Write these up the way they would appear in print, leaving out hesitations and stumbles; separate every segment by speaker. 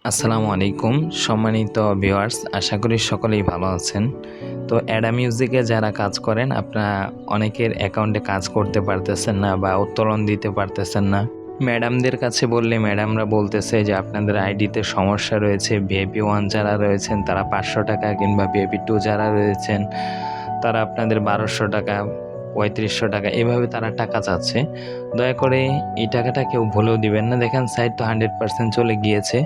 Speaker 1: আসসালামু আলাইকুম সম্মানিত ভিউয়ার্স, আশা করি সকলেই ভালো আছেন। তো অ্যাডা মিউজিকে যারা কাজ করেন, আপনারা অনেকের অ্যাকাউন্টে কাজ করতে পারতেছেন না বা উত্তোলন দিতে পারতেছেন না। ম্যাডামদের কাছে বললে ম্যাডামরা বলতেছে যে আপনাদের আইডিতে সমস্যা রয়েছে। ভিআইপি 1 যারা রয়েছেন তারা 500 টাকা, কিংবা ভিআইপি 2 যারা রয়েছেন তারা আপনাদের 1200 টাকা, 3500 টাকা এভাবে তারা টাকা চাচ্ছে। দয়া করে এই টাকাটা কেউ ভুলেও দিবেন না। দেখেন সাইট তো 100% চলে গিয়েছে।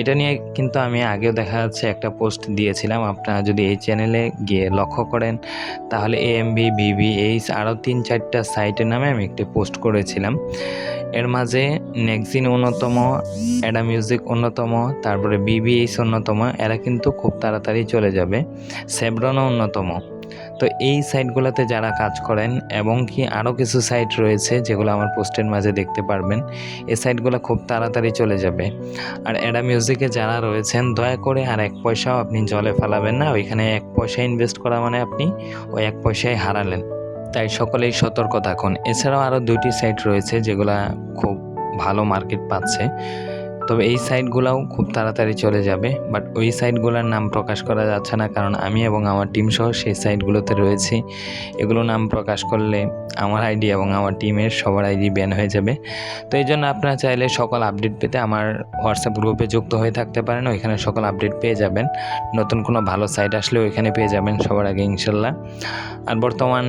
Speaker 1: এটা নিয়ে কিন্তু আমি আগেও দেখা যাচ্ছে একটা পোস্ট দিয়েছিলাম। আপনারা যদি এই চ্যানেলে গিয়ে লক্ষ্য করেন তাহলে এএমবি, বিবিএইচ আরও 3-4টা সাইটের নামে আমি একটি পোস্ট করেছিলাম। এর মাঝে নেক্সিন অন্যতম, অ্যাডা মিউজিক অন্যতম, তারপরে বিবিএইচ অন্যতম। এরা কিন্তু খুব তাড়াতাড়ি চলে যাবে। সেভরনও অন্যতম। তো এই সাইটগুলোতে যারা কাজ করেন, এবং কি আরও কিছু সাইট রয়েছে যেগুলো আমার পোস্টের মাঝে দেখতে পারবেন, এই সাইটগুলো খুব তাড়াতাড়ি চলে যাবে। আর অ্যাডা মিউজিকে যারা রয়েছেন দয়া করে আর 1 পয়সাও আপনি জলে ফেলাবেন না। ওইখানে 1 পয়সা ইনভেস্ট করা মানে আপনি ওই 1 পয়সায় হারালেন। তাই সকলেই সতর্ক থাকুন। এছাড়াও আরও 2টি সাইট রয়েছে যেগুলা খুব ভালো মার্কেট পাচ্ছে, তবে এই সাইটগুলোও খুব তাড়াতাড়ি চলে যাবে। বাট ওই সাইটগুলোর নাম প্রকাশ করা যাচ্ছে না, কারণ আমি এবং আমার টিম সহ সেই সাইটগুলোতে রয়েছি। এগুলো নাম প্রকাশ করলে আমার আইডি এবং আমার টিমের সবার আইডি ব্যান হয়ে যাবে। তো এই জন্য আপনারা চাইলে সকল আপডেট পেতে আমার হোয়াটসঅ্যাপ গ্রুপে যুক্ত হয়ে থাকতে পারেন। ওইখানে সকল আপডেট পেয়ে যাবেন। নতুন কোনো ভালো সাইট আসলে ওইখানে পেয়ে যাবেন সবার আগে ইনশাল্লাহ। আর বর্তমান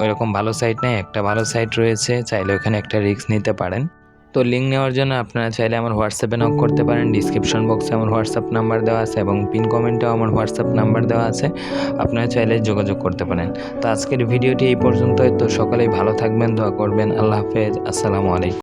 Speaker 1: ওইরকম ভালো সাইট নেই, একটা ভালো সাইট রয়েছে, চাইলে ওখানে একটা রিস্ক নিতে পারেন। তো লিঙ্ক নেওয়ার জন্য আপনারা চাইলে আমার হোয়াটসঅ্যাপে নক করতে পারেন। ডিসক্রিপশন বক্সে আমার হোয়াটসঅ্যাপ নাম্বার দেওয়া আছে এবং পিন কমেন্টেও আমার হোয়াটসঅ্যাপ নাম্বার দেওয়া আছে, আপনারা চাইলে যোগাযোগ করতে পারেন। তো আজকের ভিডিওটি এই পর্যন্তই। তো সকলেই ভালো থাকবেন, দোয়া করবেন। আল্লাহ হাফেজ, আসসালামু আলাইকুম।